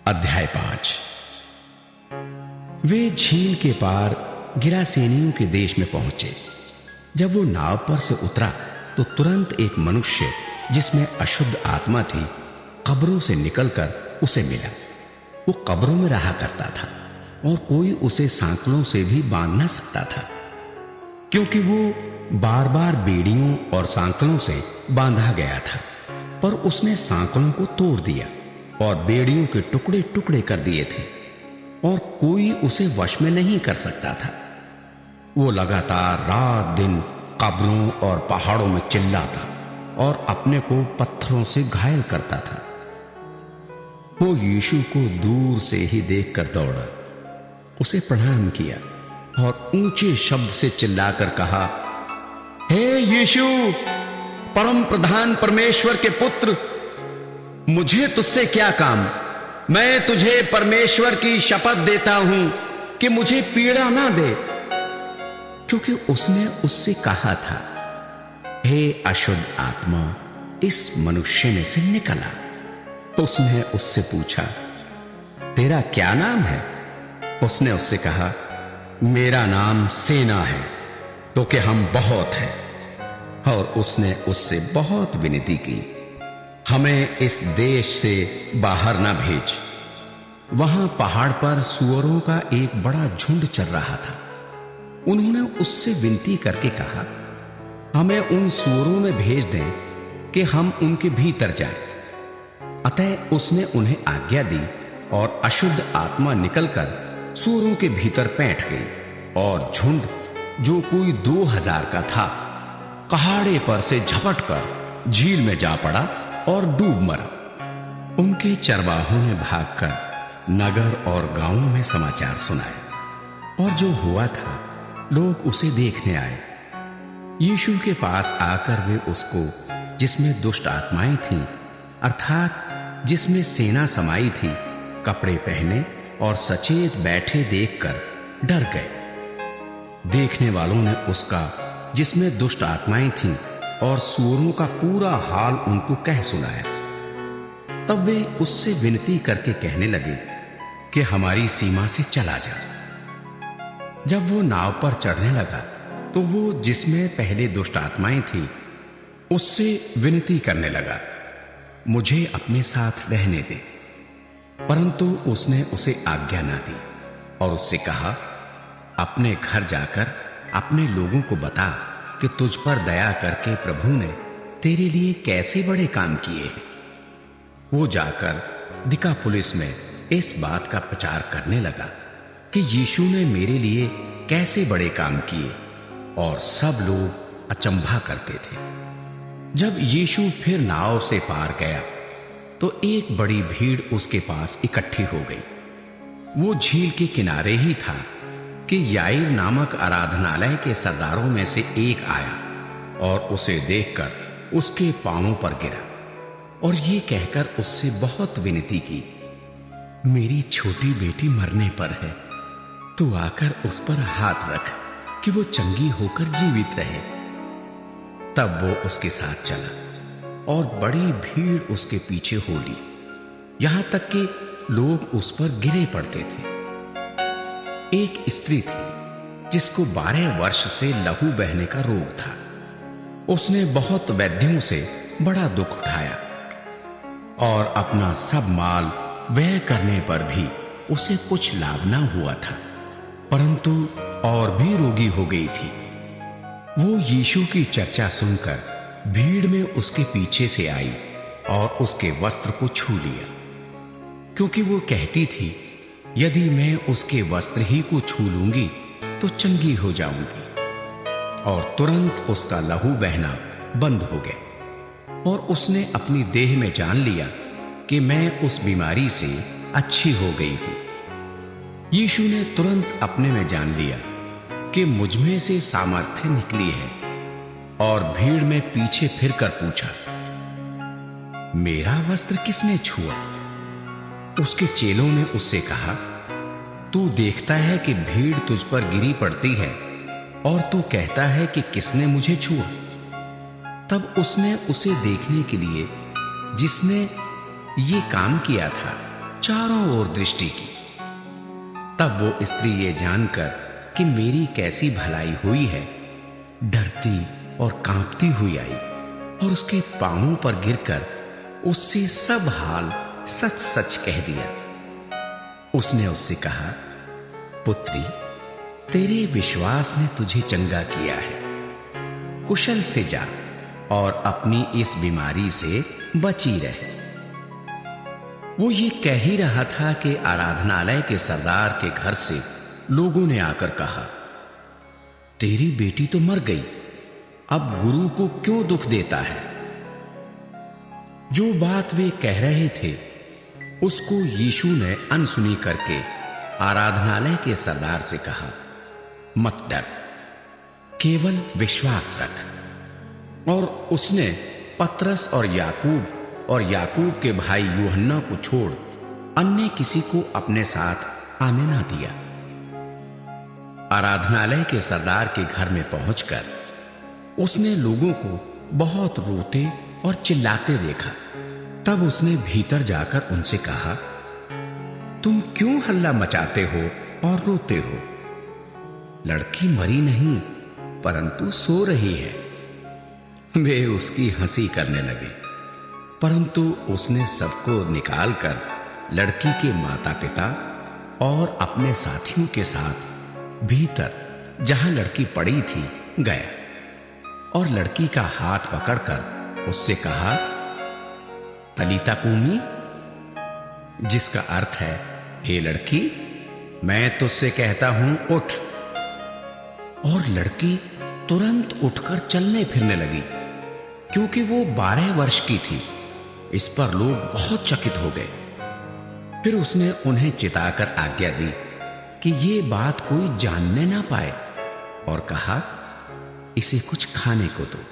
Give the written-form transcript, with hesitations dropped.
अध्याय 5। वे झील के पार गिरासेनियों के देश में पहुंचे। जब वो नाव पर से उतरा तो तुरंत एक मनुष्य जिसमें अशुद्ध आत्मा थी कब्रों से निकलकर उसे मिला। वो कब्रों में रहा करता था और कोई उसे सांकलों से भी बांध ना सकता था, क्योंकि वो बार बार बेड़ियों और सांकलों से बांधा गया था। पर उसने सांकलों को तोड़ दिया और बेड़ियों के टुकड़े टुकड़े कर दिए थे और कोई उसे वश में नहीं कर सकता था। वो लगातार रात दिन कब्रों और पहाड़ों में चिल्लाता और अपने को पत्थरों से घायल करता था। वो यीशु को दूर से ही देखकर दौड़ा, उसे प्रणाम किया और ऊंचे शब्द से चिल्लाकर कहा, हे यीशु, परम प्रधान परमेश्वर के पुत्र, मुझे तुझसे क्या काम? मैं तुझे परमेश्वर की शपथ देता हूं कि मुझे पीड़ा ना दे। क्योंकि उसने उससे कहा था, हे अशुद्ध आत्मा, इस मनुष्य में से निकला। तो उसने उससे पूछा, तेरा क्या नाम है? उसने उससे कहा, मेरा नाम सेना है, क्योंकि हम बहुत हैं। और उसने उससे बहुत विनती की, हमें इस देश से बाहर ना भेज। वहां पहाड़ पर सूअरों का एक बड़ा झुंड चल रहा था। उन्होंने उससे विनती करके कहा, हमें उन सूअरों में भेज दें कि हम उनके भीतर जाएं। अतः उसने उन्हें आज्ञा दी और अशुद्ध आत्मा निकलकर सूअरों के भीतर बैठ गई और झुंड, जो कोई 2000 का था, कहाड़े पर से झपटकर झील में जा पड़ा और डूब मरा। उनके चरवाहों ने भागकर नगर और गांवों में समाचार सुनाए और जो हुआ था लोग उसे देखने आए। यीशु के पास आकर वे उसको, जिसमें दुष्ट आत्माएं थीं, अर्थात जिसमें सेना समाई थी, कपड़े पहने और सचेत बैठे देखकर डर गए। देखने वालों ने उसका, जिसमें दुष्ट आत्माएं थीं, और सूअरों का पूरा हाल उनको कह सुनाया। तब वे उससे विनती करके कहने लगे कि हमारी सीमा से चला जा। जब वो नाव पर चढ़ने लगा तो वो, जिसमें पहले दुष्ट आत्माएं थीं, उससे विनती करने लगा, मुझे अपने साथ रहने दे। परंतु उसने उसे आज्ञा ना दी और उससे कहा, अपने घर जाकर अपने लोगों को बता कि तुझ पर दया करके प्रभु ने तेरे लिए कैसे बड़े काम किए हैं। वो जाकर दिकापुलिस में इस बात का प्रचार करने लगा कि यीशु ने मेरे लिए कैसे बड़े काम किए, और सब लोग अचंभा करते थे। जब यीशु फिर नाव से पार गया तो एक बड़ी भीड़ उसके पास इकट्ठी हो गई। वो झील के किनारे ही था कि याईर नामक आराधनालय के सरदारों में से एक आया और उसे देखकर उसके पांवों पर गिरा और ये कहकर उससे बहुत विनती की, मेरी छोटी बेटी मरने पर है, तू आकर उस पर हाथ रख कि वो चंगी होकर जीवित रहे। तब वो उसके साथ चला और बड़ी भीड़ उसके पीछे हो ली, यहां तक कि लोग उस पर गिरे पड़ते थे। एक स्त्री थी जिसको 12 वर्ष से लहू बहने का रोग था। उसने बहुत वैद्यों से बड़ा दुख उठाया और अपना सब माल व्यय करने पर भी उसे कुछ लाभ ना हुआ था, परंतु और भी रोगी हो गई थी। वो यीशु की चर्चा सुनकर भीड़ में उसके पीछे से आई और उसके वस्त्र को छू लिया, क्योंकि वो कहती थी, यदि मैं उसके वस्त्र ही को छू लूंगी तो चंगी हो जाऊंगी। और तुरंत उसका लहू बहना बंद हो गया और उसने अपनी देह में जान लिया कि मैं उस बीमारी से अच्छी हो गई हूं। यीशु ने तुरंत अपने में जान लिया कि मुझ में से सामर्थ्य निकली है और भीड़ में पीछे फिरकर पूछा, मेरा वस्त्र किसने छुआ? उसके चेलों ने उससे कहा, तू देखता है कि भीड़ तुझ पर गिरी पड़ती है और तू कहता है कि किसने मुझे छुआ? तब उसने उसे देखने के लिए, जिसने ये काम किया था, चारों ओर दृष्टि की। तब वो स्त्री ये जानकर कि मेरी कैसी भलाई हुई है, डरती और कांपती हुई आई और उसके पांवों पर गिरकर उससे सब हाल सच सच कह दिया। उसने उससे कहा, पुत्री, तेरे विश्वास ने तुझे चंगा किया है। कुशल से जा और अपनी इस बीमारी से बची रहे। वो ये कह ही रहा था कि आराधनालय के सरदार के घर से लोगों ने आकर कहा, तेरी बेटी तो मर गई, अब गुरु को क्यों दुख देता है? जो बात वे कह रहे थे उसको यीशु ने अनसुनी करके आराधनालय के सरदार से कहा, मत डर, केवल विश्वास रख। और उसने पतरस और याकूब के भाई यूहन्ना को छोड़ अन्य किसी को अपने साथ आने ना दिया। आराधनालय के सरदार के घर में पहुंचकर उसने लोगों को बहुत रोते और चिल्लाते देखा। तब उसने भीतर जाकर उनसे कहा, तुम क्यों हल्ला मचाते हो और रोते हो? लड़की मरी नहीं परंतु सो रही है। वे उसकी हंसी करने लगे, परंतु उसने सबको निकालकर लड़की के माता पिता और अपने साथियों के साथ भीतर जहां लड़की पड़ी थी गया और लड़की का हाथ पकड़कर उससे कहा, तलीता कूमी, जिसका अर्थ है, हे लड़की, मैं तुझसे कहता हूं, उठ। और लड़की तुरंत उठकर चलने फिरने लगी, क्योंकि वो 12 वर्ष की थी। इस पर लोग बहुत चकित हो गए। फिर उसने उन्हें चिताकर आज्ञा दी कि ये बात कोई जानने ना पाए और कहा, इसे कुछ खाने को दो।